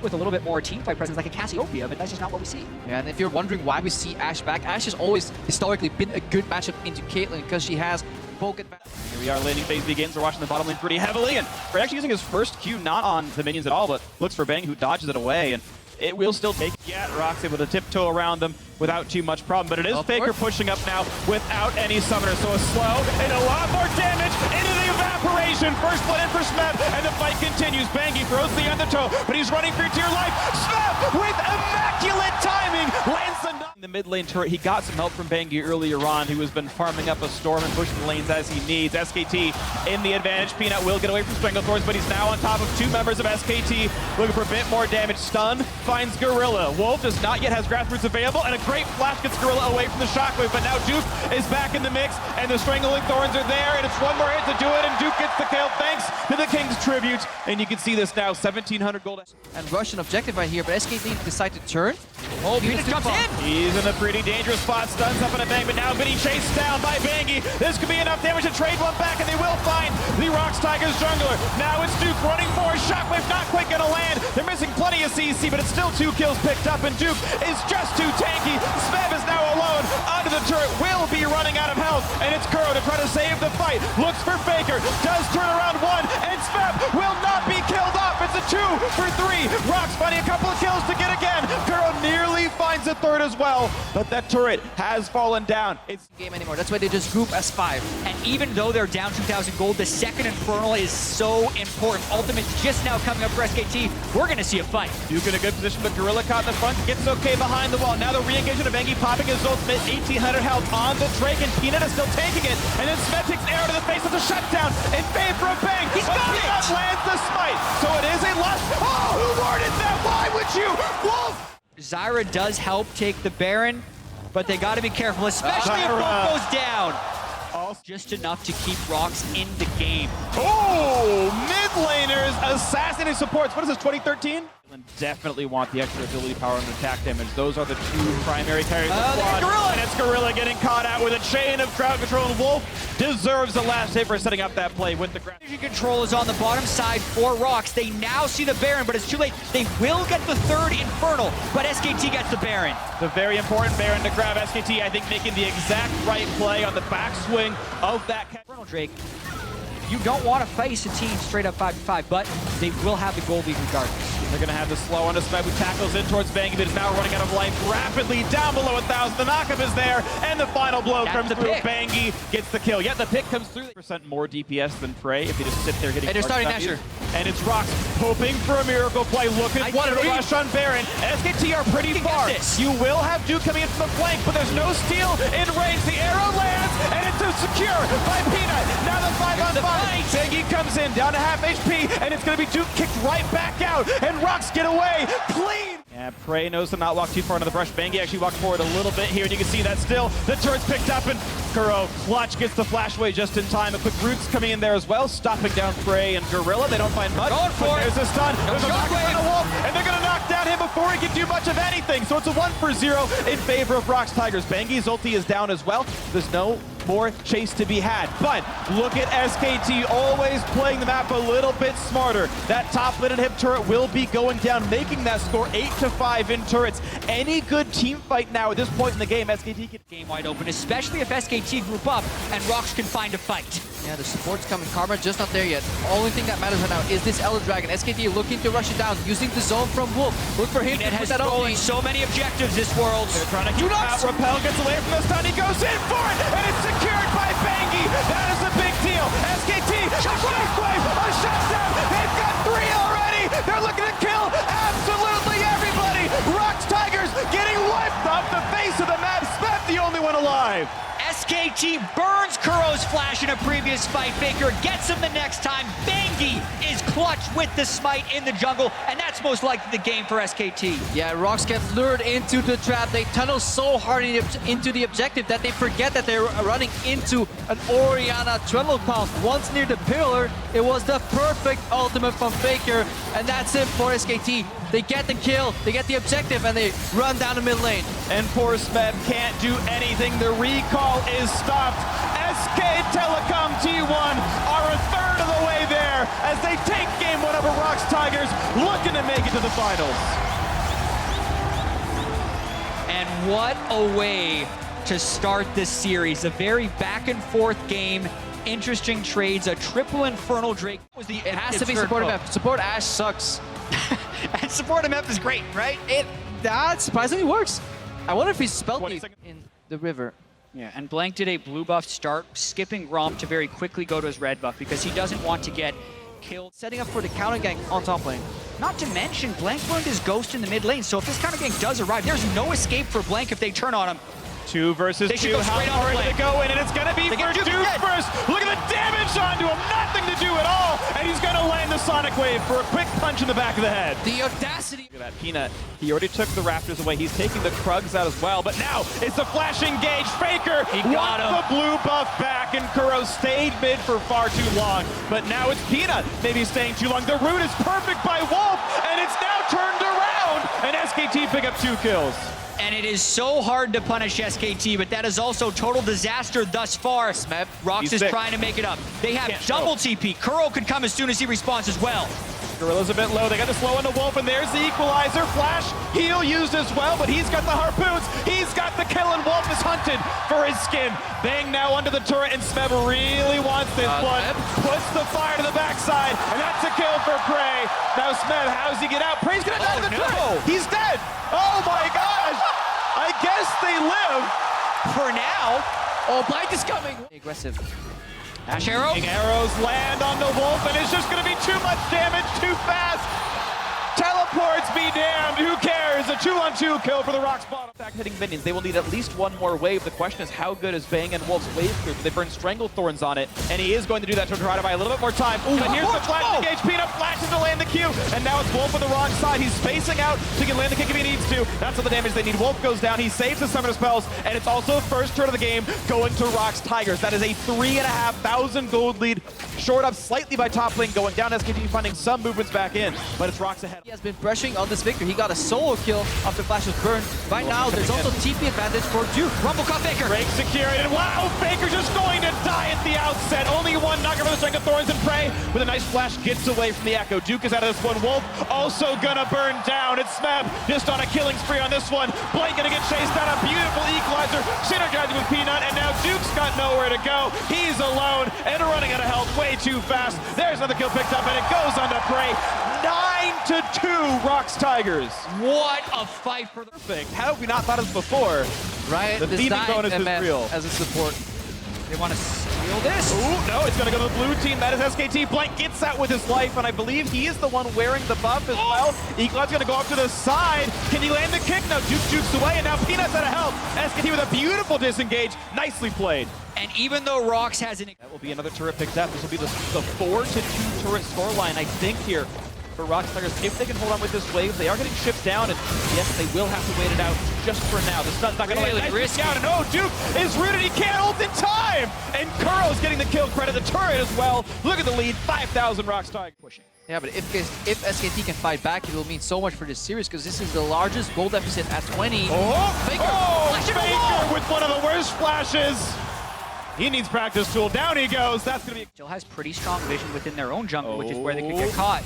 with a little bit more teamfight presence like a Cassiopeia, but that's just not what we see. Yeah, and if you're wondering why we see Ashe back, Ashe has always historically been a good matchup into Caitlyn because she has bulk advantage. Here we are, laning phase begins. We're watching the bottom lane pretty heavily, and we're actually using his first Q not on the minions at all, but looks for Bang, who dodges it away, and it will still take. Yeah, ROX able to tiptoe around them without too much problem, but it is Faker pushing up now without any summoner, so a slow and a lot more damage into the evaporation. First blood in for Smeb, and the fight continues. Bangy throws the undertow, but he's running for dear life. Smeb with immaculate timing lands the in the mid lane turret. He got some help from Bangy earlier on, who has been farming up a storm and pushing the lanes as he needs. SKT in the advantage. Peanut will get away from Stranglethorns, but he's now on top of two members of SKT, looking for a bit more damage. Stun finds Gorilla. Wolf does not yet has Grassroots available, and a great flash gets Gorilla away from the shockwave, but now Duke is back in the mix, and the Strangling Thorns are there, and it's one more hit to do it, and Duke gets the kill thanks to the King's Tribute, and you can see this now, 1,700 gold. And Russian objective right here, but SKT decide to turn. Oh, Venus comes in! He's in a pretty dangerous spot, stuns up in a bang, but now getting chased down by Bangy. This could be enough damage to trade one back, and they will find the ROX Tigers jungler. Now it's Duke running for a shockwave, not quite gonna land. They're missing plenty of CC, but it's still 2 kills picked up, and Duke is just too tanky. Smeb is now alone under the turret, will be running out of health, and it's Kuro to try to save the fight. Looks for Faker, does turn around one, and Smeb will not be killed off. It's a 2 for 3. ROX finding a couple of kills to get again. Kuro nearly finds a third as well, but that turret has fallen down. It's Game anymore. That's why they just group as 5. And even though they're down 2,000 gold, the second Infernal is so important. Ultimate's just now coming up for SKT. We're going to see a fight. Duke in a good position, but Gorilla caught in the front, gets okay behind the wall. Now the re-engagement of Bangy popping his ultimate, 1,800 health on the Drake, and Peanut is still taking it. And then Smeb takes an arrow to the face with a shutdown in favor of Bang. He's got it! Peanut lands the smite, so it is a lust. Oh, who warded that? Why would you? Wolf! Zyra does help take the Baron, but they got to be careful, especially if Wolf goes down. Just enough to keep ROX in the game. Oh, mid laners, assassinating supports. What is this, 2013? Definitely want the extra ability power and attack damage. Those are the 2 primary carries of the squad. And it's Gorilla getting caught out with a chain of crowd control, and Wolf deserves the last hit for setting up that play with the ground. Energy control is on the bottom side for ROX. They now see the Baron, but it's too late. They will get the 3rd Infernal, but SKT gets the Baron. The very important Baron to grab. SKT, I think, making the exact right play on the backswing of that Infernal Drake. You don't want to face a team straight up 5v5, but they will have the gold lead regardless. They're going to have the slow on the Smeb, who tackles in towards Bangy, but is now running out of life rapidly down below 1,000. The knockup is there, and the final blow comes through. Bangy gets the kill. Yet the pick comes through. % more DPS than Prey if they just sit there hitting. And they're starting Nashor. And it's ROX hoping for a miracle play. Looking for a rush on Baron. SKT are pretty far. You will have Duke coming in from the flank, but there's no steal in range. The arrow lands, and it's secure by Peanut. Now the 5-on-5. Bangy comes in, down to half HP, and it's going to be Duke kicked right back out, and ROX get away clean. Yeah, Prey knows to not walk too far into the brush. Bangy actually walked forward a little bit here, and you can see that still. The turret's picked up, and Kuro clutch gets the flash away just in time. A quick Roots coming in there as well, stopping down Prey and Gorilla. They don't find much. Going for it. There's a stun. There's a shockwave on a Wolf, and they're going to knock down him before he can do much of anything. So it's a 1 for 0 in favor of ROX Tigers. Bangy's ulti is down as well. There's no more chase to be had. But look at SKT always playing the map a little bit smarter. That top lane hip turret will be going down, making that score 8-5 in turrets. Any good team fight now at this point in the game, SKT can game wide open, especially if SKT group up and ROX can find a fight. Yeah, the support's coming. Karma just not there yet. Only thing that matters right now is this Elder Dragon. SKT looking to rush it down, using the zone from Wolf. Look for him to put that stolen so many objectives this world. They're trying to keep out. Repel gets away from the stun. He goes in for it, and it's secured by Bangy. That is a big deal. SKT, a shockwave, a shutdown. They've got 3 already. They're looking to kill absolutely everybody. ROX Tigers getting wiped off the face of the map. Smeb the only one alive. SKT burns Kuro's flash in a previous fight. Faker gets him the next time. Bangy is clutch with the smite in the jungle, and that's most likely the game for SKT. Yeah, ROX get lured into the trap. They tunnel so hard into the objective that they forget that they're running into an Orianna Telecom. Once near the pillar, it was the perfect ultimate from Faker, and that's it for SKT. They get the kill, they get the objective, and they run down the mid lane. And poor Smeb can't do anything. The recall is stopped. SK Telecom T1 are a third third of the way there as they take game one over ROX Tigers, looking to make it to the finals. And what a way to start this series. A very back and forth game. Interesting trades, a triple Infernal Drake. It has to be support MF. Support Ash sucks. And support MF is great, right? That surprisingly works. I wonder if he's spelled 20 it seconds. in the river. Yeah, and Blank did a blue buff start, skipping Romp to very quickly go to his red buff because he doesn't want to get killed. Setting up for the counter gank on top lane. Not to mention, Blank burned his ghost in the mid lane, so if this counter gank does arrive, there's no escape for Blank if they turn on him. 2 versus They should 2. go straight How on far Blank. did it go in? And it's going to be They for get Duke Duke dead. first. Look at the damage onto him. Nothing to do at all. And he's going to land the Sonic Wave for a quick punch in the back of the head. The audacity. Look at that Peanut. He already took the Raptors away. He's taking the Krugs out as well. But now it's a flash engage. Faker He got wants him. the blue buff back. And Kuro stayed mid for far too long. But now it's Peanut maybe staying too long. The root is perfect by Wolf. And it's now turned around. And SKT pick up 2 kills. And it is so hard to punish SKT, but that is also total disaster thus far. Smep. ROX He's is sick. trying to make it up. They have Can't double go. TP. Kuro could come as soon as he responds as well. Gorilla's a bit low. They got the slow on the Wolf, and there's the equalizer. Flash, heal used as well, but he's got the harpoons. He's got the kill, and Wolf is hunted for his skin. Bang now under the turret, and Smeb really wants this one. Smeb. Puts the fire to the backside, and that's a kill for Prey. Now Smeb, how does he get out? Prey's gonna die to the turret. He's dead. Oh my gosh. I guess they live. For now, Oh, Blank is coming. Aggressive. Ash Arrow. Arrows land on the Wolf, and it's just gonna be too much damage, too fast. Teleports be damned, who cares? A 2-on-2 kill for the ROX bottom. Back hitting minions, they will need at least one more wave. The question is how good is Bang and Wolf's wave clear? They burn Strangle Thorns on it, and he is going to do that to try to buy a little bit more time. Ooh, but here's the flash engage, Peanut flashes to land the Q, and now it's Wolf on the wrong side. He's spacing out so he can land the kick if he needs to. That's all the damage they need. Wolf goes down, he saves his summoner spells, and it's also first turn of the game going to ROX Tigers. That is a 3,500 gold lead, short up slightly by top lane, going down. SKT finding some movements back in, but it's ROX ahead. He has been pressuring on this victory. He got a solo kill after Flash was burned. Right now, there's also TP advantage for Duke. Rumble caught Faker. Break secured, and wow, Faker's just going to die at the outset. Only one knocker for the Strength of Thorns, and Prey with a nice flash gets away from the Echo. Duke is out of this one. Wolf also gonna burn down. It's Smeb just on a killing spree on this one. Blank gonna get chased down. A beautiful equalizer, synergizing with Peanut, and now Duke's got nowhere to go. He's alone and running out of health way too fast. There's another kill picked up, and it goes on to Prey. 9-2 ROX Tigers. What a fight for the... Perfect. How have we not thought of this before? Right? The This theming dying bonus is MF real. as a support. They want to steal this? Ooh, no, it's going to go to the blue team. That is SKT. Blank gets out with his life, and I believe he is the one wearing the buff as well. Eagle's going to go up to the side. Can he land the kick? No, Duke jukes away, and now Peanut's out of health. SKT with a beautiful disengage. Nicely played. And even though ROX has an... That will be another turret picked up. This will be the 4-2 turret scoreline, I think, here for ROX Tigers. If they can hold on with this wave, they are getting shipped down, and yes, they will have to wait it out just for now. The stun's not going to Really land. risky. Out, and oh, Duke is rooted. He can't hold in time. And Kuro's getting the kill credit, the turret as well. Look at the lead, 5,000 ROX Tigers pushing. Yeah, but if SKT can fight back, it will mean so much for this series because this is the largest goal deficit at 20. Oh, Faker! Flash in the Faker wall! with one of the worst flashes. He needs practice tool. Down he goes. That's going to be... Still has pretty strong vision within their own jungle, which is where they could Oh. get caught.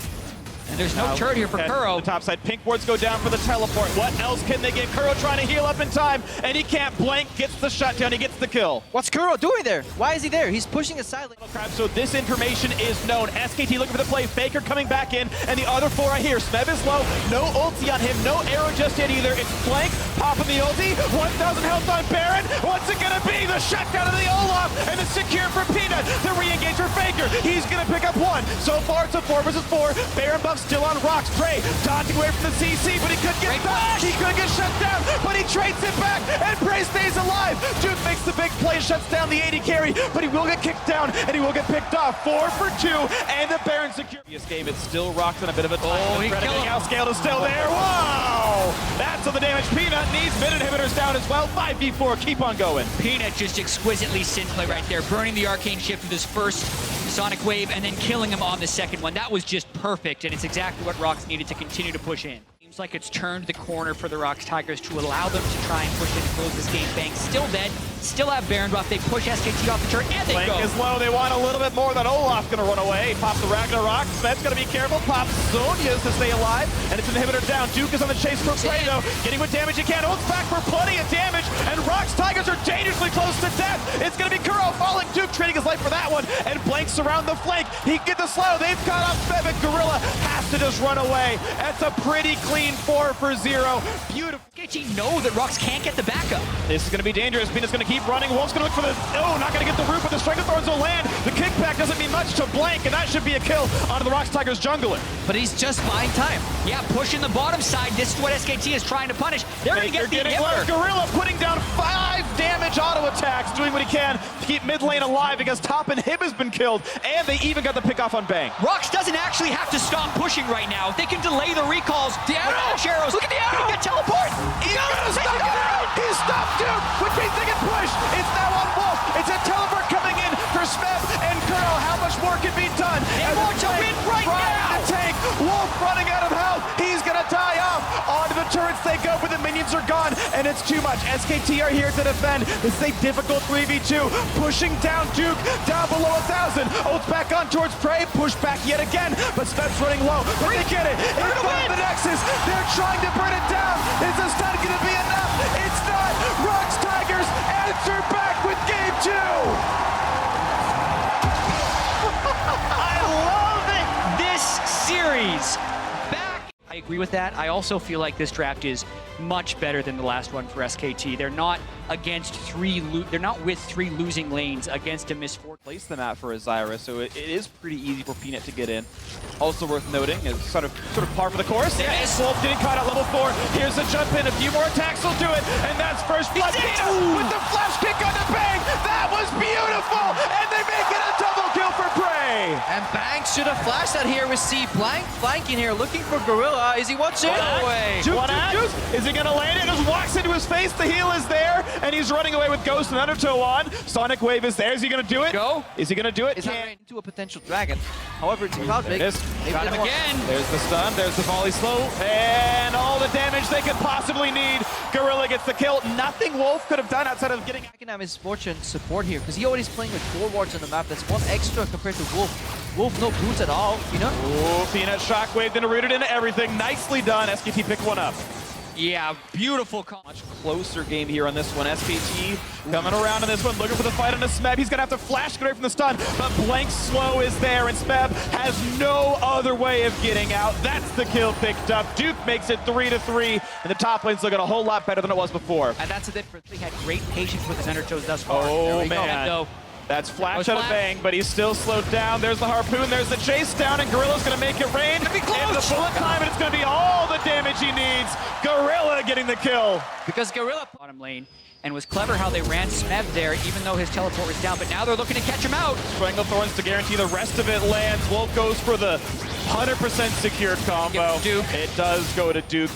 And there's no turret here for Head Kuro. to the top side. Pink wards go down for the teleport. What else can they get? Kuro trying to heal up in time, and he can't. Blank gets the shutdown. He gets the kill. What's Kuro doing there? Why is he there? He's pushing aside. So this information is known. SKT looking for the play. Faker coming back in, and the other 4 are here. Smeb is low. No ulti on him. No arrow just yet either. It's Blank popping the ulti. 1,000 health on Baron. What's it gonna be? The shutdown of the Olaf, and the secure for Peanut. The re-engage for Faker. He's gonna pick up 1. So far it's a 4 versus 4. Baron buff still on ROX. Prey dodging away from the CC, but he could get back. He could get shut down, but he trades it back, and Prey stays alive. Duke makes the big play, shuts down the 80 carry, but he will get kicked down, and he will get picked off. 4 for 2, and the Baron secure. This game, it's still ROX in a bit of a time. Oh, he killed him. Scale is still there. Wow! That's all the damage. Peanut needs mid inhibitors down as well. 5v4, keep on going. Peanut just exquisitely synth play right there, burning the arcane shift with his first Sonic Wave and then killing him on the second one. That was just perfect, and it's exactly what ROX needed to continue to push in. Seems like it's turned the corner for the ROX Tigers to allow them to try and push in and close this game. Bang still dead, still have Baron buff. They push SKT off the turret, and they Blink go. is low. They want a little bit more. That Olaf gonna run away. Pop the Ragnarok. Smed's gonna be careful. Pops Sonya's to stay alive, and it's an inhibitor down. Duke is on the chase for Prey, though. Getting what damage he can. Ult's back for plenty of damage, and ROX Tigers are dangerously close to death. It's gonna be Kuro falling. Duke trading his life for that one, and Blanks around the flank. He can get the slow. They've got off Smeb, and Gorilla has to just run away. That's a pretty clean 4-for-0. Beautiful. SKT know that ROX can't get the backup. This is going to be dangerous. Peanut's going to keep running. Wolf's going to look for the... Oh, not going to get the root, but the Strength of Thorns will land. The kickback doesn't mean much to Blank, and that should be a kill onto the ROX Tigers jungler. But he's just buying time. Yeah, pushing the bottom side. This is what SKT is trying to punish. They're going to get the inhibitor. Gorilla putting down 5 damage auto attacks, doing what he can to keep mid lane alive because top and Hib has been killed, and they even got the pick off on Bang. ROX doesn't actually have to stop pushing right now. They can delay the recalls. The arrow! Arrows. Look at the arrow! Get teleport! He's gonna stop it out! He stopped Duke, which means they can push. It's now on Wolf. It's a teleport coming in for Smeb and Kuro. How much more can be done? They want to win right now! The tank. Wolf running out of health. He's gonna die off. Onto the turrets they go, but the minions are gone, and it's too much. SKT are here to defend. This is a difficult 3v2. Pushing down Duke, down below 1,000. Ult's back on towards Prey. Push back yet again, but Smeb's running low. But they get it. It's on the Nexus. They're trying to burn it down. Is the stun gonna be enough? It's not. ROX Tigers answer back with game 2. I love it! This series. I agree with that. I also feel like this draft is much better than the last one for SKT. They're not against they're not with 3 losing lanes against a misfortune. Place them out for Azira, so it is pretty easy for Peanut to get in. Also worth noting is sort of par for the course. Yes. Wolf getting caught at level 4. Here's the jump in. A few more attacks will do it, and that's first blood. Peanut with the flash kick on the Bang. That was beautiful, and they make it a double kill for Prey. And Bang should have flashed that here. We see Blank flanking here, looking for Gorilla. Is he watching? No way. Juke. Is he gonna land it? Just walks into his face. The heal is there, and he's running away with Ghost and Undertow on. Sonic Wave is there. Is he gonna do it? Go. Is he gonna do it? Is that into a potential dragon? However, it's Cloudbreak. Got him again. There's the stun. There's the volley slow, and all the damage they could possibly need. Gorilla gets the kill. Nothing Wolf could have done outside of getting. I can have his fortune support here because he already is playing with 4 wards on the map. That's 1 extra compared to Wolf. Wolf no boots at all, you know? Oh, Peanut shockwave, then rooted into everything. Nicely done. SKT pick one up. Yeah, beautiful. Much closer game here on this one. SKT coming around in this one, looking for the fight on the Smeb. He's gonna have to flash get away from the stun, but Blank slow is there, and Smeb has no other way of getting out. That's the kill picked up. Duke makes it 3-3, and the top lane's looking a whole lot better than it was before. And that's the difference. He had great patience with his undertows thus far. Oh, man. man. That's flash out of Bang, but he's still slowed down. There's the harpoon, there's the chase down, and Gorilla's gonna make it rain. And the bullet time, and it's gonna be all the damage he needs. Gorilla getting the kill. Because Gorilla bottom lane, and was clever how they ran Smeb there, even though his teleport was down, but now they're looking to catch him out. Strangle Thorns to guarantee the rest of it lands. Wolf goes for the 100% secured combo. Duke. It does go to Duke.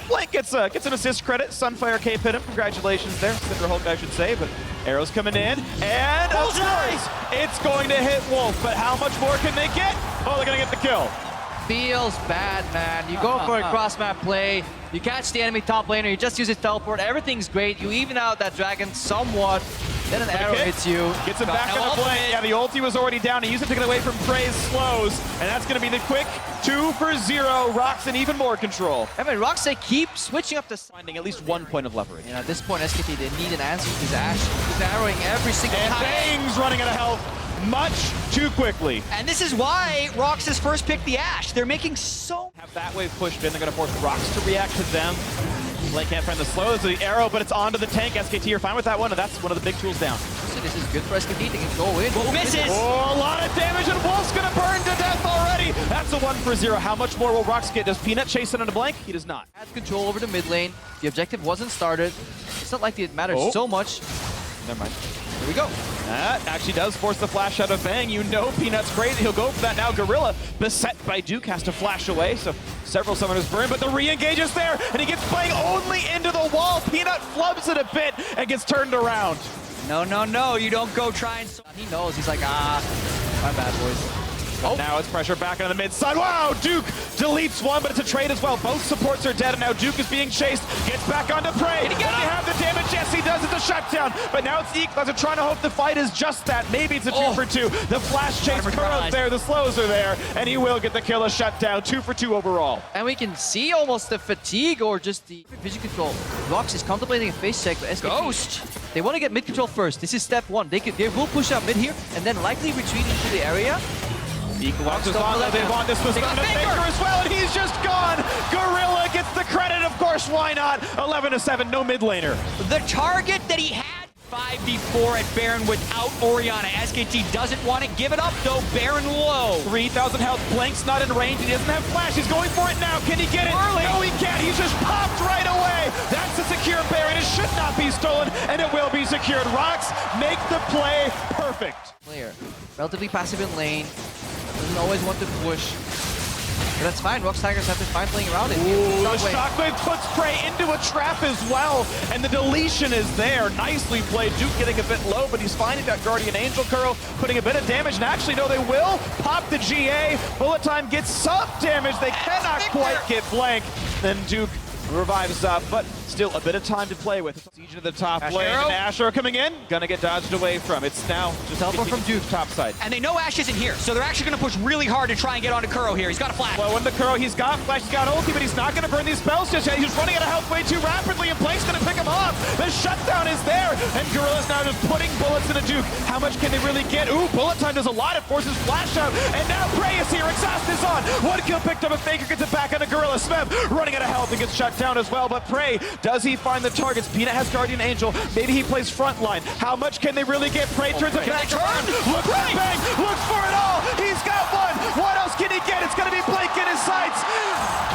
Blank gets an assist credit. Sunfire Cape hit him. Congratulations there. Cinder Hulk, I should say, but arrows coming in. And of course, it's going to hit Wolf, but how much more can they get? Oh, they're going to get the kill. Feels bad, man. You go for a cross-map play, you catch the enemy top laner, you just use his teleport, everything's great, you even out that dragon somewhat, then an arrow hits you. Gets him back on the Blank. Yeah, the ulti was already down. He used it to get away from Prey's slows, and that's going to be the quick 2-for-0. ROX in even more control. I mean, ROX, they keep switching up the... Finding at least 1 point of leverage. And at this point, SKT, they need an answer to his Ashe. He's arrowing every single time. And Bang's running out of health much too quickly. And this is why ROX has first picked the Ashe. They're making so... Have that wave pushed in. They're going to force ROX to react to them. Blank can't find the slow. There's the arrow, but it's onto the tank. SKT are fine with that one, and that's one of the big tools down. So this is good for SKT. They can go in. Wolf misses. Oh, a lot of damage, and Wolf's going to burn to death already. That's a 1-for-0. How much more will ROX get? Does Peanut chase it into Blank? He does not. Had control over the mid lane. The objective wasn't started. It's not like it matters so much. Never mind. Here we go. That actually does force the flash out of Bang. You know Peanut's crazy. He'll go for that now. Gorilla, beset by Duke, has to flash away, so several summoners burn, but the re-engage is there, and he gets Bang only into the wall. Peanut flubs it a bit and gets turned around. No, no, no, you don't go try and... He knows. He's like, my bad, boys. But now it's pressure back on the mid side. Wow, Duke deletes one, but it's a trade as well. Both supports are dead, and now Duke is being chased. Gets back onto Prey. Does he have the damage? Yes, he does. It's a shutdown. But now it's the Equalizer trying to hope the fight is just that. Maybe it's a 2 for 2. The flash chase, Kuro's there, the slows are there, and he will get the kill, a shutdown. 2 for 2 overall. And we can see almost the fatigue or just the vision control. ROX is contemplating a face check, but SKT, Ghost! they want to get mid control first. This is step 1. They will push up mid here and then likely retreat into the area. Equalizer's on, they want this was going to Faker as well, and he's just gone. Gorilla gets the credit, of course, why not? 11-7, no mid laner. The target that he had 5v4 at Baron without Orianna. SKT doesn't want to give it up though. Baron low. 3,000 health. Blank's not in range. He doesn't have flash. He's going for it now. Can he get it? Early. No, he can't. He's just popped right away. That's a secure Baron. It should not be stolen, and it will be secured. ROX make the play perfect. Player, relatively passive in lane, doesn't always want to push. But that's fine. ROX Tigers have been fine playing around it. Ooh, the shockwave puts Prey into a trap as well, and the deletion is there. Nicely played. Duke getting a bit low, but he's finding that Guardian Angel Curl, putting a bit of damage. And actually, no, they will pop the GA. Bullet Time gets some damage. They cannot quite get Blank. Then Duke revives up, but still a bit of time to play with. Siege into the top lane. And Asher coming in, gonna get dodged away from. It's now just teleport from Duke top side. And they know Ash isn't here, so they're actually going to push really hard to try and get onto Kuro here. He's got a flash. Well, when the Kuro, he's got flash, he's got ulti, but he's not gonna burn these spells just yet. He's running out of health way too rapidly, and Blake's gonna pick him off. The shutdown is there, and Gorilla's now just putting bullets into Duke. How much can they really get? Ooh, Bullet Time does a lot. It forces flash out, and now Prey is here. Exhaust is on. One kill picked up, a Faker gets it back onto Gorilla. Smeb running out of health and gets shut down as well, but Prey, does he find the targets? Peanut has Guardian Angel. Maybe he plays frontline. How much can they really get? Prey turns it back. Looks for Bang. Looks for it all. He's got one. What else can he get? It's going to be Blake in his sights.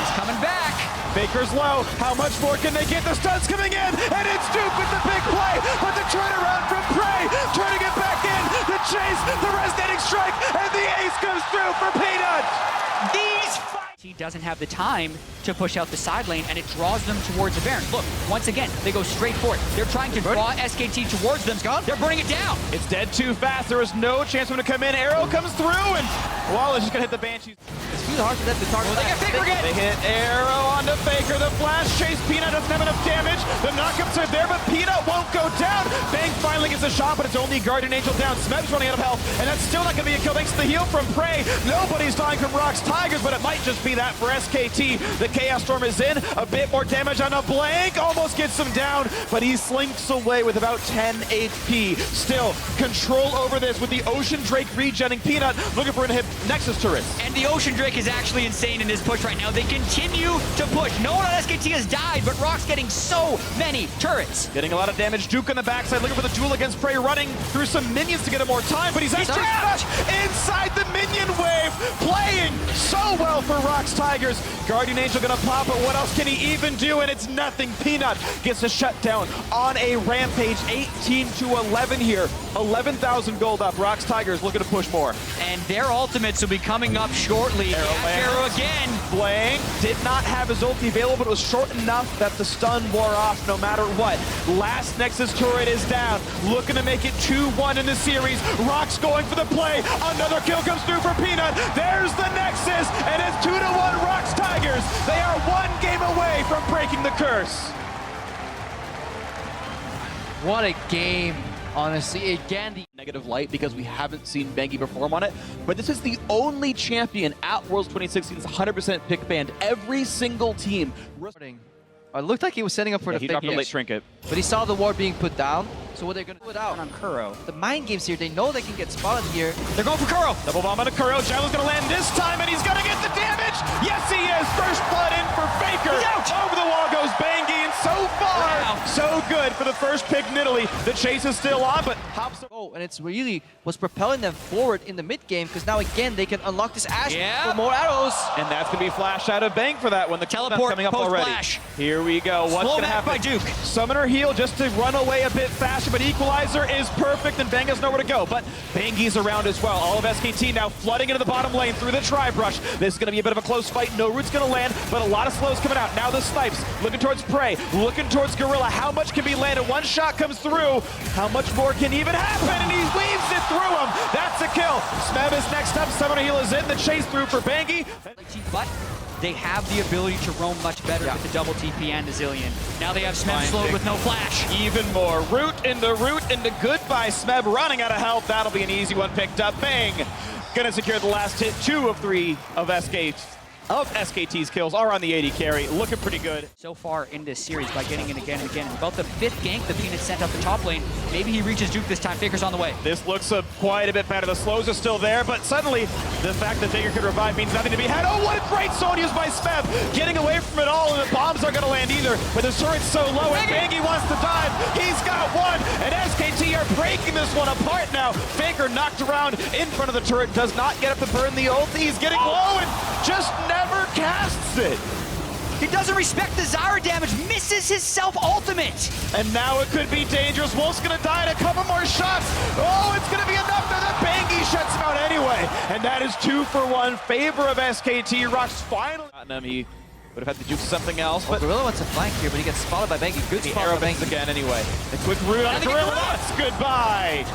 He's coming back. Baker's low. How much more can they get? The stun's coming in, and it's Duke with the big play. But the turnaround from Prey, turning it back in. The chase, the resonating strike, and the ace comes through for Peanut. These he doesn't have the time to push out the side lane, and it draws them towards the Baron. Look, once again, they go straight for it. They're trying to draw SKT towards them. They're burning it down. It's dead too fast. There is no chance for him to come in. Arrow comes through, and Wallace just gonna hit the Banshee. It's too hard for them to target. They get Faker again. They hit Arrow onto Faker. The flash chase. Peanut doesn't have enough damage. The knockups are there, but Peanut won't go down. Bang finally gets a shot, but it's only Guardian Angel down. Smeb's running out of health, and that's still not gonna be a kill thanks to the heal from Prey. Nobody's dying from ROX Tigers, but it might just be that for SKT. The Chaos Storm is in. A bit more damage on a Blank. Almost gets him down, but he slinks away with about 10 HP. Still, control over this with the Ocean Drake regenning. Peanut looking for a hit Nexus turret. And the Ocean Drake is actually insane in his push right now. They continue to push. No one on SKT has died, but ROX getting so many turrets. Getting a lot of damage. Duke on the backside looking for the duel against Prey, running through some minions to get him more time, but he's trapped inside the minion wave. Playing so well for ROX Tigers. Guardian Angel gonna pop, but what else can he even do? And it's nothing. Peanut gets a shutdown on a rampage. 18-11 here. 11,000 gold up. ROX Tigers looking to push more. And their ultimates will be coming up shortly. Arrow again. Blank did not have his ulti available, but it was short enough that the stun wore off no matter what. Last Nexus turret is down. Looking to make it 2-1 in the series. ROX going for the play. Another kill comes through for Peanut. There's the Nexus, and it's 2-1 ROX Tigers. They are one game away from breaking the curse. What a game, honestly. Again, the Negative light because we haven't seen Bengi perform on it, but this is the only champion at Worlds 2016 that's 100% pick banned. Every single team. it looked like he was setting up for the He fake dropped a late hit, trinket. but he saw the ward being put down. So what they're gonna put out On Kuro. the mind games here. They know they can get spotted here. They're going for Kuro. Double bomb on a Kuro. Javel's gonna land this time, and he's gonna get the damage. Yes, he is. First blood in for Faker. He's out. Over the wall goes Bengi, and so far, Wow. so good for the first pick in Italy. The chase is still on, but hops. Oh, and it's really what's propelling them forward in the mid game because now again they can unlock this Ash for more arrows. And that's gonna be flash out of Bang for that one. The Teleport coming up already. post-flash. Here we go. What's Slow gonna back happen? by Duke. Summoner heal just to run away a bit faster, but Equalizer is perfect, and Bang has nowhere to go. But Bangi's around as well. All of SKT now flooding into the bottom lane through the tri-brush. This is going to be a bit of a close fight. No root's going to land, but a lot of slows coming out. Now the snipes looking towards Prey, looking towards Gorilla. How much much can be landed. One shot comes through. How much more can even happen? And he weaves it through him. That's a kill. Smeb is next up. Summoner Heal is in. The chase through for Bangi. But they have the ability to roam much better with the double TP and the Zillion. Now they have Smeb slowed with no flash. Even more. Root into goodbye. Smeb running out of health. That'll be an easy one picked up. Bang! Gonna secure the last hit. 2 of 3 of SKT's kills are on the 80 carry. Looking pretty good. So far in this series by getting it again and again. And about the 5th gank the Peanut sent up the top lane. Maybe he reaches Duke this time. Faker's on the way. This looks quite a bit better. The slows are still there, but suddenly the fact that Faker could revive means nothing to be had. Oh, what a great zone used by Smeb. Getting away from it all, and the bombs aren't going to land either. But the turret's so low, and Bangi wants to dive. He's got one, and SKT are breaking this one apart now. Faker knocked around in front of the turret, does not get up to burn the ult. He's getting low and just never casts it. He doesn't respect the Zyra damage, misses his self-ultimate. And now it could be dangerous. Wolf's gonna die in a couple more shots. Oh, it's gonna be enough there that Bangi shuts him out anyway. And that is 2 for 1, favor of SKT. ROX finally. He would have had to do something else. Well, But Gorilla wants to flank here, but he gets spotted by Bangi. Good the spot arrow by bangs Bangi. again anyway. A quick root on Gorilla. That's goodbye.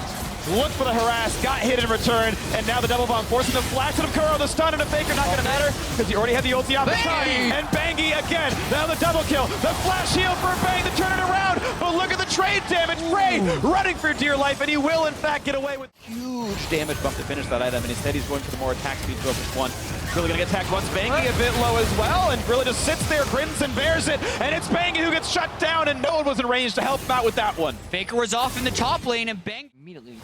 Look for the harass, got hit in return, and now the double bomb forcing the flash to him. Kuro, the stun, and a Faker not gonna matter because he already had the ulti on the side. And Bangi again, now the double kill. The flash heal for Bang to turn it around, but look at the trade damage. Frey running for dear life, and he will in fact get away with huge damage buff to finish that item, and instead he's going for the more attack speed focused one. Gorilla gonna get attacked once, Bangi a bit low as well, and Gorilla just sits there, grins and bears it, and it's Bangi who gets shut down, and no one was in range to help him out with that one. Faker was off in the top lane, and Bang Immediately.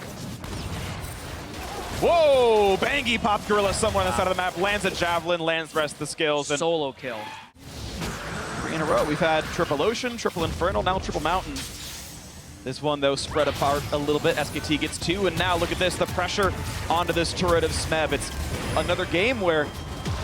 Whoa! Bangi popped Gorilla somewhere on the side of the map, lands a javelin, lands the rest of the skills, and solo kill. 3 in a row. We've had triple ocean, triple infernal, now triple mountain. This one, though, spread apart a little bit. SKT gets 2, and now look at this, the pressure onto this turret of Smeb. It's another game where,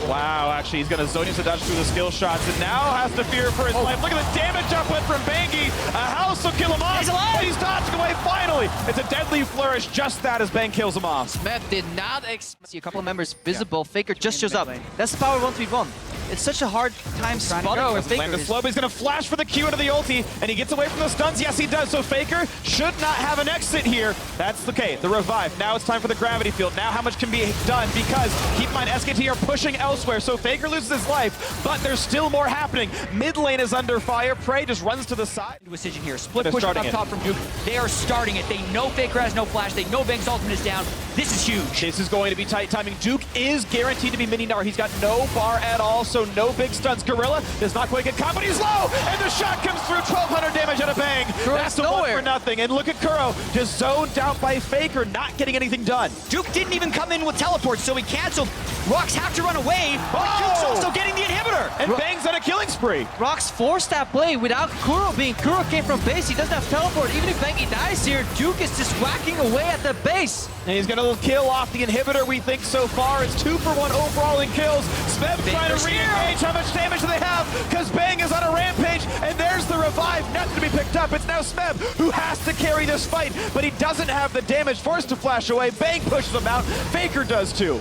wow, actually, he's going to Zonius to dodge through the skill shots, and now has to fear for his life. Look at the damage uplift from Bangi. A house will kill him off. He's alive. But he's dodging away finally. It's a deadly flourish, just that as Bang kills him off. Smeb did not see a couple of members visible. Faker just shows up. That's the power of 1v1. It's such a hard time spotting for Faker. Land the slow, but he's going to flash for the Q into the ulti, and he gets away from the stuns. Yes, he does. So Faker should not have an exit here. That's okay. The revive. Now it's time for the gravity field. Now how much can be done? Because keep in mind, SKT are pushing elsewhere. So Faker loses his life, but there's still more happening. Mid lane is under fire. Prey just runs to the side. Decision here. Split push up top from Duke. They are starting it. They know Faker has no flash. They know Bang's ultimate is down. This is huge. This is going to be tight timing. Duke is guaranteed to be mini Nar. He's got no bar at all, so no big stuns. Gorilla does not quite get caught, but he's low, and the shot comes through. 1,200 damage out of Bang. That's the one for nothing. And look at Kuro, just zoned out by Faker, not getting anything done. Duke didn't even come in with teleports, so he canceled. ROX have to run away, but Duke's also getting the inhibitor. And Bang's on a killing spree. ROX forced that play without Kuro being. Kuro came from base. He doesn't have teleport. Even if Bangi dies here, Duke is just whacking away at the base. And he's going to kill off the inhibitor, we think, so far. It's 2 for 1 overall in kills. Smeb trying to re-engage. How much damage do they have? Because Bang is on a rampage, and there's the revive. Nothing to be picked up. It's now Smeb who has to carry this fight, but he doesn't have the damage. Forced to flash away. Bang pushes him out. Faker does too.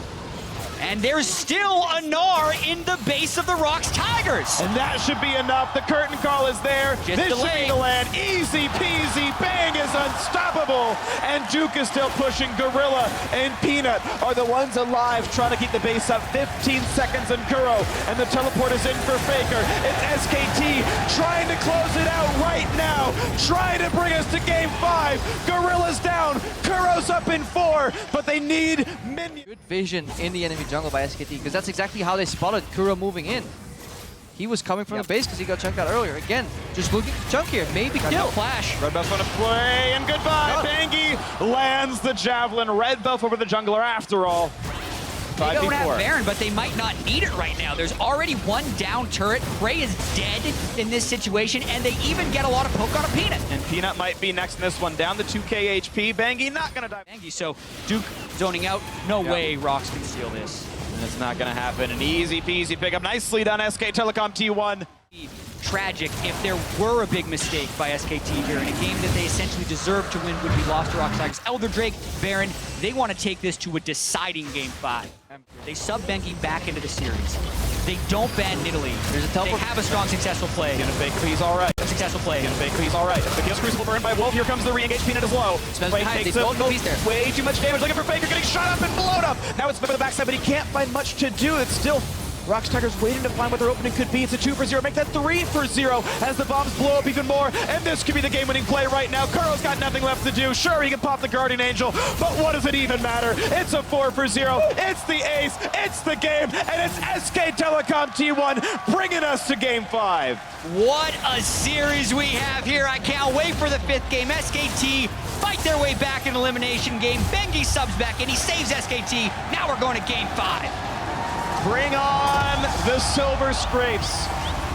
And there's still a Gnar in the base of the ROX Tigers. And that should be enough. The curtain call is there. Just this should be the land. Easy peasy. Bang is unstoppable. And Duke is still pushing. Gorilla and Peanut are the ones alive trying to keep the base up. 15 seconds in Kuro. And the teleport is in for Faker. It's SKT trying to close it out right now. Trying to bring us to game 5. Gorilla's down. Kuro's up in 4. But they need minions. Good vision in the enemy jungle by SKT, because that's exactly how they spotted Kuro moving in. He was coming from the base because he got chunked out earlier. Again, just looking to chunk here. Maybe kill. No flash. Red buff on a play, and goodbye. Bangi lands the javelin. Red buff over the jungler after all. They don't have Baron, but they might not need it right now. There's already one down turret. Prey is dead in this situation, and they even get a lot of poke on a Peanut. And Peanut might be next in this one. Down to 2k HP. Bangi not going to die. Bangi, so Duke zoning out. No way ROX can steal this. And it's not going to happen. An easy peasy pickup. Nicely done, SK Telecom T1. Tragic if there were a big mistake by SKT here in a game that they essentially deserved to win would be lost to ROX Tigers. Elder Drake, Baron, they want to take this to a deciding game 5. They sub Bengi back into the series. They don't ban Nidalee. There's a teleport. They have a strong, successful play. Gonna fake, but he's all right. Successful play. Gonna fake, but he's all right. The kills Crucible burned by Wolf. Here comes the re-engage. Peanut is low. Spence Wait, behind. takes They a don't know he's there. way too much damage. Looking for Faker, getting shot up and blown up. Now it's for the backside, but he can't find much to do. It's still ROX Tigers waiting to find what their opening could be. It's a 2-for-0. Make that 3-for-0 as the bombs blow up even more. And this could be the game-winning play right now. Kuro's got nothing left to do. Sure, he can pop the Guardian Angel, but what does it even matter? It's a 4-for-0. It's the ace. It's the game. And it's SK Telecom T1 bringing us to Game 5. What a series we have here. I can't wait for the 5th game. SKT fight their way back in elimination game. Bengi subs back in. He saves SKT. Now we're going to Game 5. Bring on the Silver Scrapes.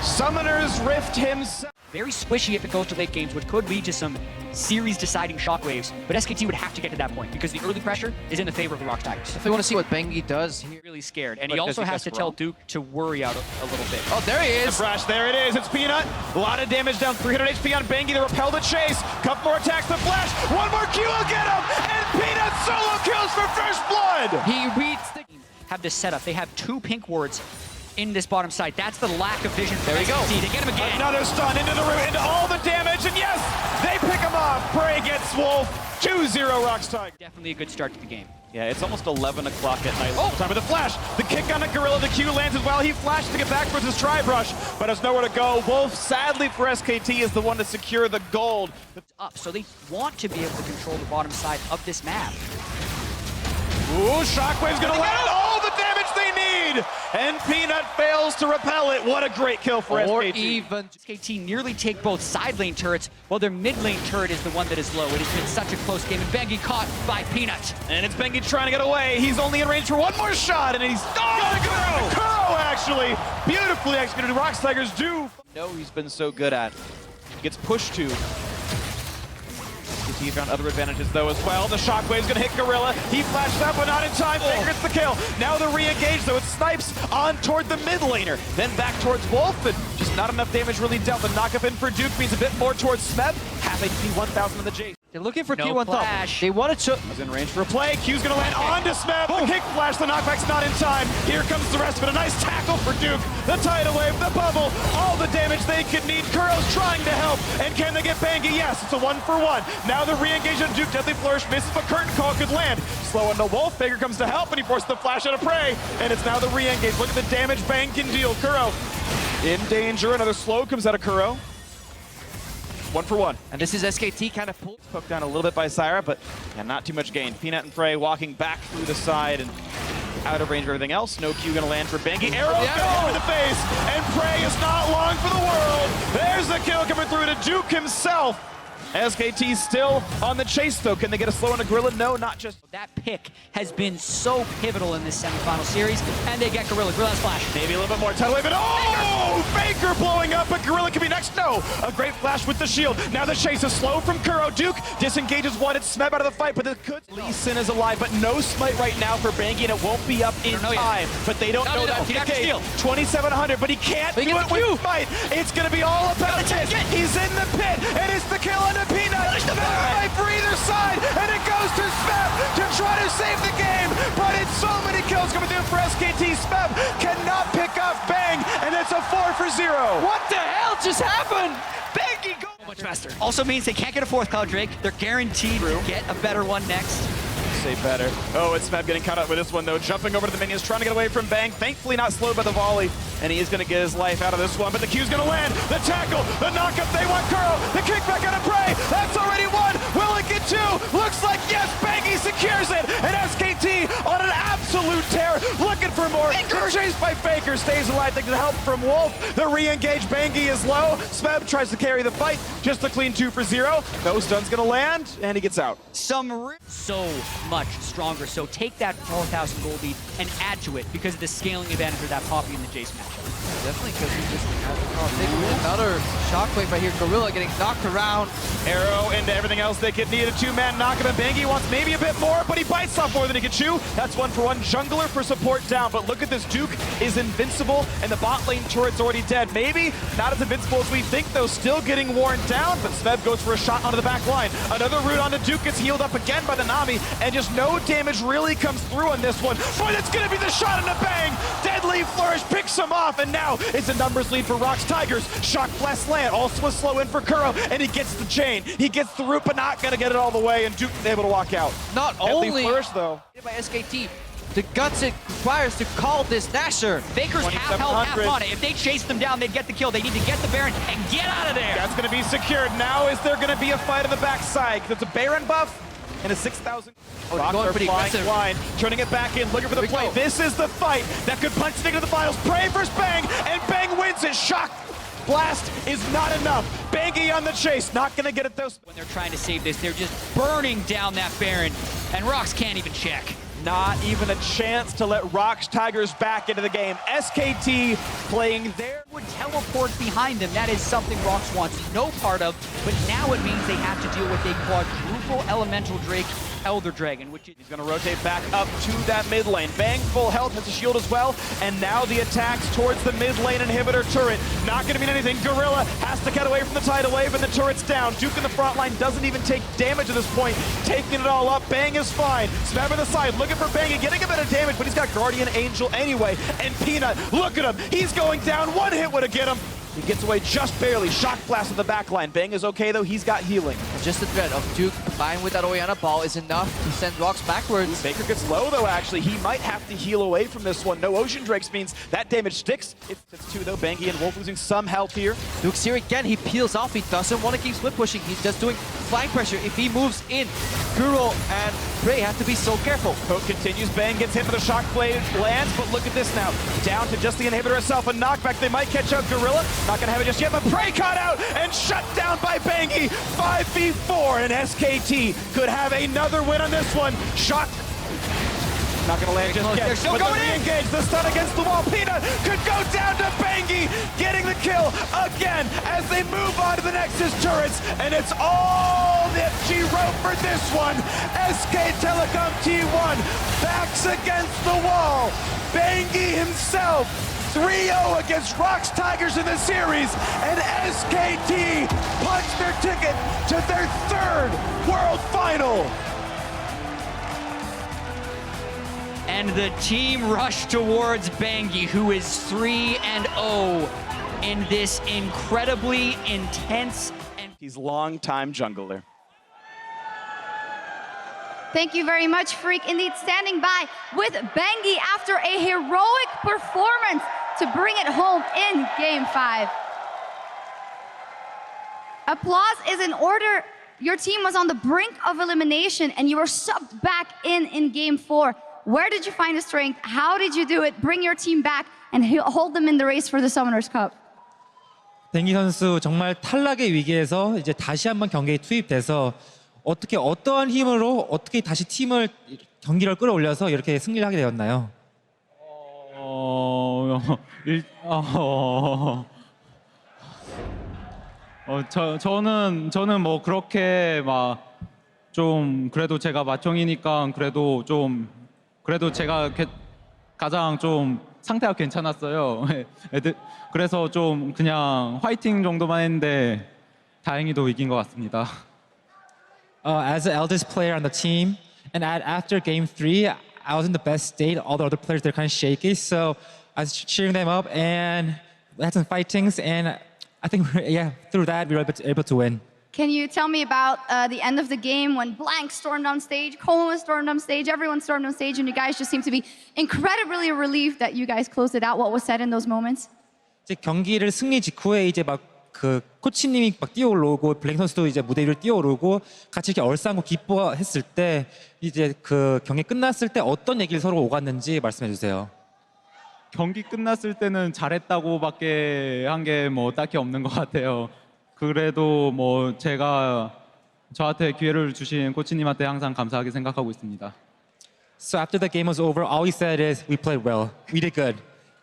Summoner's Rift himself. Very squishy if it goes to late games, which could lead to some series-deciding shockwaves. But SKT would have to get to that point because the early pressure is in the favor of the ROX Tigers. If they want to see what Bengi does here. Really scared, and But he does also he has guess to tell wrong? Duke to worry out a little bit. Oh, there he is. Fresh, there it is. It's Peanut. A lot of damage down, 300 HP on Bengi to repel the chase. Couple more attacks, the flash. One more Q will get him. And Peanut solo kills for first blood. He reads the... Have this setup. They have 2 pink wards in this bottom side. That's the lack of vision. There we go. They get him again. Another stun into the root, into all the damage. And yes, they pick him off. Prey gets Wolf. 2-0 ROX Tigers. Definitely a good start to the game. Yeah, it's almost 11 o'clock at night. Oh, time with the flash. The kick on a Gorilla. The Q lands as well. He flashes to get back towards his tri-brush, but has nowhere to go. Wolf, sadly for SKT, is the one to secure the gold. Up, so they want to be able to control the bottom side of this map. Ooh, Shockwave's gonna land all the damage they need! And Peanut fails to repel it. What a great kill for Or SKT. even... SKT nearly take both side lane turrets, while their mid lane turret is the one that is low. It has been such a close game, and Bengi caught by Peanut. And it's Bengi trying to get away. He's only in range for one more shot, and he's gonna go! Kuro, actually! Beautifully executed. ROX Tigers do. No, he's been so good at. Gets pushed to. He found other advantages though as well. The Shockwave's gonna hit Gorilla. He flashed out, but not in time. Faker gets the kill. Now the re-engage though. It snipes on toward the mid laner. Then back towards Wolf, and just not enough damage really dealt. The knockup in for Duke means a bit more towards Smeb. Half HP 1000 on the Jace. They're looking for No Q1 top. flash. They wanted to... Was in range for a play. Q's gonna land onto Smeb. The kick flash. The knockback's not in time. Here comes the rest of it. A nice tackle for Duke. The tidal wave, the bubble, all the damage they could need. Kuro's trying to help. And can they get Bengi? Yes, it's a 1-for-1. Now the re-engage on Duke. Deadly Flourish misses, but Curtain Call could land. Slow into Wolf. Faker comes to help, and he forces the flash out of Prey. And it's now the re-engage. Look at the damage Bang can deal. Kuro in danger. Another slow comes out of Kuro. 1-for-1. And this is SKT kind of pulled. Poked down a little bit by Syra, but yeah, not too much gain. Peanut and Prey walking back through the side and out of range of everything else. No Q gonna land for Bengi. Arrow go in the face, and Prey is not long for the world. There's the kill coming through to Duke himself. SKT still on the chase though. Can they get a slow on a Gorilla? No, not just. That pick has been so pivotal in this semifinal series, and they get Gorilla. Gorilla's flash. Maybe a little bit more tidal wave, and oh! Faker blowing up, but Gorilla can be next. No! A great flash with the shield. Now the chase is slow from Kuro. Duke disengages one. It's Smeb out of the fight, but it could. Lee Sin is alive, but no smite right now for Bengi, and it won't be up in time. But they don't know that's the case. 2,700, but he can't do it with smite. It's going to be all about this. He's in the pit, and it's the kill on the Peanut. Fight for either side, and it goes to Smeb to try to save the game. But it's so many kills coming through for SKT. Smeb cannot pick off Bang, and it's a 4-for-0. What the hell just happened? Bengi go much faster. Also means they can't get a 4th Cloud Drake. They're guaranteed to get a better one next. Say better. Oh, it's Smeb getting caught up with this one though. Jumping over to the minions, trying to get away from Bang. Thankfully not slowed by the volley, and he is going to get his life out of this one. But the Q's going to land. The tackle, the knockup. They want Kuro. The kickback out of Prey. That's already one. Will it get 2? Looks like yes. Bengi secures it, and SKT on an absolute tear, looking for more. Chased by Faker, stays alive. Thanks to help from Wolf. The re-engage. Bengi is low. Smeb tries to carry the fight. Just a clean 2-for-0. No stun's going to land, and he gets out. So much stronger. So take that 4,000 gold lead and add to it because of the scaling advantage of that Poppy in the Jace matchup. Definitely, because he just another shockwave right here. Gorilla getting knocked around. Arrow into everything else they could need. A 2-man knockup, and Bengi wants maybe a bit more, but he bites off more than he can chew. That's 1-for-1. Jungler for support down. but look at this. Duke is invincible, and the bot lane turret's already dead. Maybe not as invincible as we think, though, still getting worn down, but Svev goes for a shot onto the back line. Another root onto Duke, gets healed up again by the Nami, and just no damage really comes through on this one. Boy, that's gonna be the shot and a bang! Deadly Flourish picks him off, and now it's a numbers lead for ROX Tigers. Shock Blast land, also a slow in for Kuro, and he gets the chain. He gets the root, but not gonna get it all the way, and Duke is able to walk out. Not Deadly only Flourish, though. by SKT, the guts it requires to call this Nasher. Faker's half health, half on it. If they chase them down, they'd get the kill. They need to get the Baron and get out of there. That's going to be secured. Now is there going to be a fight on the backside? Because it's a Baron buff and a 6,000. Oh, going pretty aggressive. Line, turning it back in, looking for the play. This is the fight that could punch it into the finals. Pray for Bang, and Bang wins it. Shock Blast is not enough. Bangy on the chase, not going to get it though. When they're trying to save this, they're just burning down that Baron, and ROX can't even check. Not even a chance to let ROX Tigers back into the game. SKT playing there. Would teleport behind them. That is something ROX wants no part of, but now it means they have to deal with a quadruple elemental Drake Elder Dragon, which is... He's going to rotate back up to that mid lane. Bang, full health, has a shield as well, and now the attacks towards the mid lane inhibitor turret. Not going to mean anything. Gorilla has to get away from the tidal wave, and the turret's down. Duke in the front line doesn't even take damage at this point, taking it all up. Bang is fine. Smav on the side, looking for Bang, getting a bit of damage, but he's got Guardian Angel anyway. And Peanut, look at him. He's going down. One hit would have get him. He gets away just barely. Shock Blast on the back line. Bang is okay, though. He's got healing. Just the threat of Duke combined with that Orianna ball is enough to send ROX backwards. Baker gets low, though, actually. He might have to heal away from this one. No Ocean Drakes means that damage sticks. It's two, though. Bangy and Wolf losing some health here. Duke's here again. He peels off. He doesn't want to keep split pushing. He's just doing flank pressure. If he moves in, Kuro and Prey have to be so careful. Poke continues. Bang gets hit for the Shock Blade. Lands, but look at this now. Down to just the inhibitor itself. A knockback. They might catch out Gorilla. Not going to have it just yet, but Prey caught out and shut down by Bangy. 5v4, and SKT could have another win on this one. Shock. Not going to land just yet. They're still but going the engage. The stun against the wall. Peanut could go down to Bangy, getting the kill again as they move on to the Nexus turrets. And it's all that she wrote for this one. SK Telecom T1 backs against the wall. Bangy himself 3-0 against ROX Tigers in the series, and SKT punched their ticket to their third World Final. And the team rushed towards Bangy, who is 3-0 in this incredibly intense and... He's long-time jungler. Thank you very much, Freak. Indeed, standing by with Bangy after a heroic performance to bring it home in Game 5. Applause is in order. Your team was on the brink of elimination and you were subbed back in Game 4. Where did you find the strength? How did you do it? Bring your team back and hold them in the race for the Summoners Cup. 뱅기 선수 정말 탈락의 위기에서 이제 다시 한번 경기에 투입돼서 어떻게 어떠한 힘으로 어떻게 다시 팀을 경기를 끌어올려서 이렇게 승리를 하게 되었나요? 저는 뭐 그렇게 막 좀 그래도 제가 맏형이니까 그래도 제가 가장 좀 상태가 괜찮았어요. 그래서 좀 그냥 화이팅 정도만 했는데 다행히도 이긴 것 같습니다. As the eldest player on the team, and after Game 3, I was in the best state. All the other players, they're kind of shaky, so I was cheering them up, and we had some fightings, and I think, through that, we were able to win. Can you tell me about the end of the game when Blank stormed on stage, Coma stormed on stage, everyone stormed on stage, and you guys just seem to be incredibly relieved that you guys closed it out. What was said in those moments? 이제 경기를 승리 직후에 이제 막 그 코치님이 막 뛰어오르고 블랭 선수도 이제 무대 위로 뛰어오르고 같이 이렇게 얼싸안고 기뻐했을 때 이제 그 경기 끝났을 때 어떤 얘기를 서로 오갔는지 말씀해 주세요. 경기 끝났을 때는 잘했다고밖에 한 게 뭐 딱히 없는 것 같아요. 그래도 뭐 제가 저한테 기회를 주신 코치님한테 항상 감사하게 생각하고 있습니다. So after the game was over, all we said is we played well, we did good,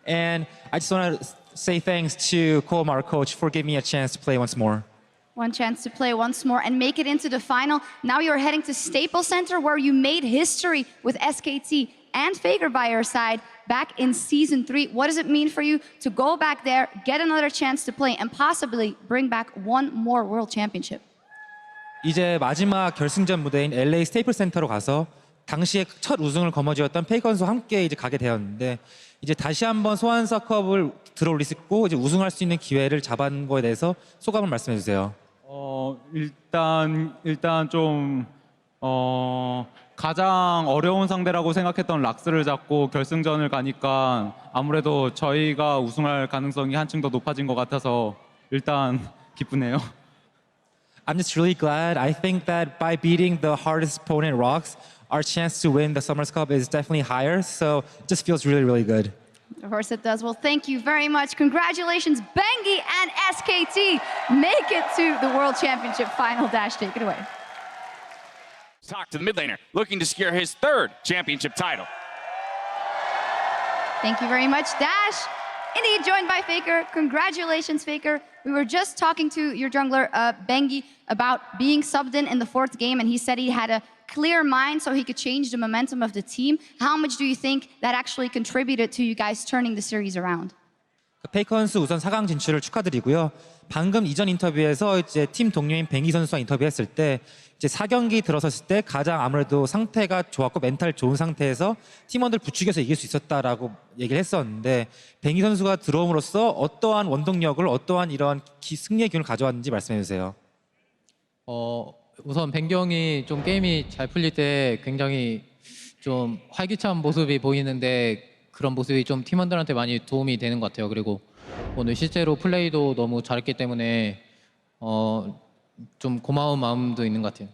and I just want to say thanks to Colm, our coach, for giving me a chance to play once more. One chance to play once more and make it into the final. Now you're heading to Staples Center where you made history with SKT and Faker by your side. back in season 3. What does it mean for you to go back there, get another chance to play, and possibly bring back one more World Championship? 이제 마지막 결승전 무대인 LA 스테이플 센터로 가서 당시에 첫 우승을 거머쥐었던 페이커 선수와 함께 이제 가게 되었는데 이제 다시 한번 소환사컵을 들어올릴 수 있고 이제 우승할 수 있는 기회를 잡은 거에 대해서 소감을 말씀해 주세요. 일단 좀 가장 어려운 상대라고 생각했던 락스를 잡고 결승전을 가니까 아무래도 저희가 우승할 가능성이 한층 더 높아진 것 같아서 일단 기쁘네요. I'm just really glad. I think that by beating the hardest opponent, ROX, our chance to win the Summers Cup is definitely higher. So it just feels really, really good. Of course it does. Well, thank you very much. Congratulations, Bengi and SKT. Make it to the World Championship final. Dash, take it away. Talk to the mid laner, looking to secure his 3rd championship title. Thank you very much, Dash. Indeed, joined by Faker. Congratulations, Faker. We were just talking to your jungler, Bengi, about being subbed in the 4th game, and he said he had a clear mind so he could change the momentum of the team. How much do you think that actually contributed to you guys turning the series around? 페이커 선수 우선 4강 진출을 축하드리고요. 방금 이전 인터뷰에서 이제 팀 동료인 뱅기 선수와 인터뷰했을 때 이제 4경기 들어섰을 때 가장 아무래도 상태가 좋았고 멘탈 좋은 상태에서 팀원들 부추겨서 이길 수 있었다라고 얘기를 했었는데 뱅기 선수가 들어옴으로써 어떠한 원동력을 어떠한 이런 승리의 기운을 가져왔는지 말씀해 주세요. 우선 뱅경이 좀 게임이 잘 풀릴 때 굉장히 좀 활기찬 모습이 보이는데 그런 모습이 좀 팀원들한테 많이 도움이 되는 것 같아요. 그리고 오늘 실제로 플레이도 너무 잘했기 때문에 좀 고마운 마음도 있는 것 같아요.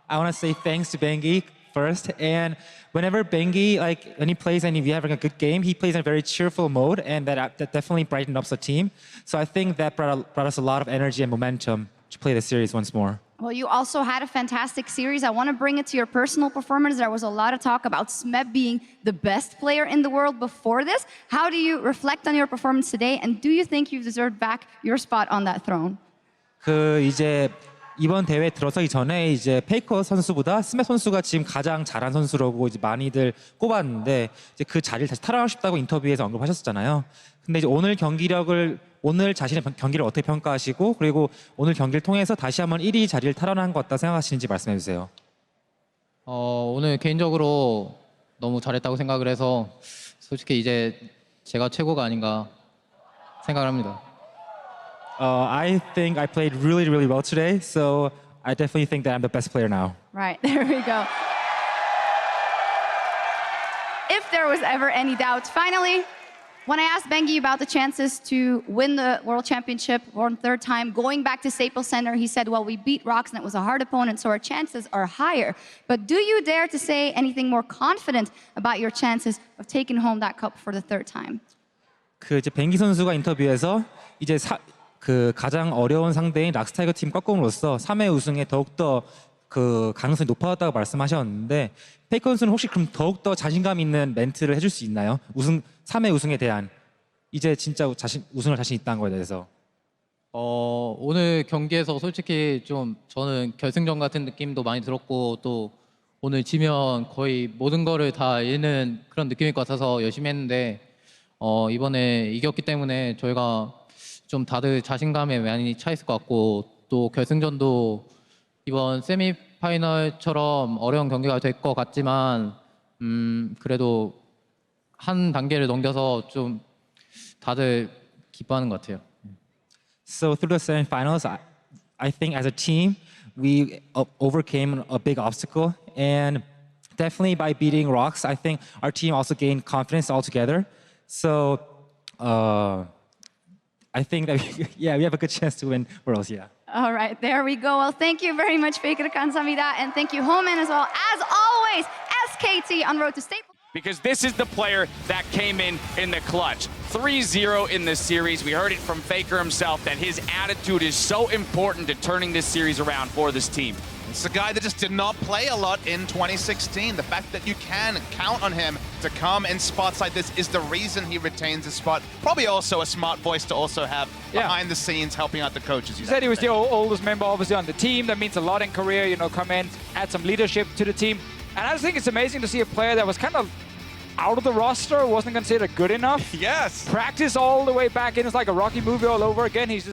I want to say thanks to Bengi first, and whenever Bengi when he plays and we having a good game, he plays in a very cheerful mode, and that definitely brightened up the team. So I think that brought us a lot of energy and momentum to play the series once more. Well, you also had a fantastic series. I want to bring it to your personal performance. There was a lot of talk about Smeb being the best player in the world before this. How do you reflect on your performance today, and do you think you've deserved back your spot on that throne? 이제 이번 대회 들어서기 전에 이제 페이커 선수보다 스맵 선수가 지금 가장 잘한 선수라고 이제 많이들 꼽았는데 이제 그 자리를 다시 탈환하고 싶다고 인터뷰에서 언급하셨잖아요. 근데 이제 오늘 자신의 경기를 어떻게 평가하시고 그리고 오늘 경기를 통해서 다시 한번 1위 자리를 탈환한 것 같다 생각하시는지 말씀해 주세요. 오늘 개인적으로 너무 잘했다고 생각을 해서 솔직히 이제 제가 최고가 아닌가 생각을 합니다. I think I played really, really well today, so I definitely think that I'm the best player now. Right, there we go. If there was ever any doubt, finally, when I asked Bengi about the chances to win the World Championship for the 3rd time, going back to Staples Center, he said, well, we beat ROX and it was a hard opponent, so our chances are higher. But do you dare to say anything more confident about your chances of taking home that cup for the 3rd time? 이제 뱅기 선수가 인터뷰에서 이제 가장 어려운 상대인 락스타이거 팀 꺾음으로써 3회 우승에 더욱더 가능성이 높아졌다고 말씀하셨는데 페이커 선수는 혹시 그럼 더욱더 자신감 있는 멘트를 해줄 수 있나요? 3회 우승에 대한 이제 진짜 우승을 자신 있다는 거에 대해서. 오늘 경기에서 솔직히 좀 저는 결승전 같은 느낌도 많이 들었고 또 오늘 지면 거의 모든 거를 다 잃는 그런 느낌일 것 같아서 열심히 했는데 이번에 이겼기 때문에 저희가 좀 다들 자신감에 많이 차 있을 것 같고 또 결승전도 이번 세미파이널처럼 어려운 경기가 될 것 같지만 그래도 한 단계를 넘겨서 좀 다들 기뻐하는 것 같아요. So through the semifinals, I think as a team we overcame a big obstacle, and definitely by beating ROX, I think our team also gained confidence altogether. So. I think that we have a good chance to win Worlds, yeah. All right, there we go. Well, thank you very much, Faker Kansamida, and thank you, Homan, as well. As always, SKT on road to Staples. Because this is the player that came in the clutch. 3-0 in this series. We heard it from Faker himself that his attitude is so important to turning this series around for this team. It's a guy that just did not play a lot in 2016. The fact that you can count on him to come in spots like this is the reason he retains his spot. Probably also a smart voice to also have behind the scenes helping out the coaches. He said he was the oldest member obviously on the team. That means a lot in Korea, come in, add some leadership to the team. And I just think it's amazing to see a player that was kind of out of the roster, wasn't considered good enough. Yes. Practice all the way back in. It's like a Rocky movie all over again. He's just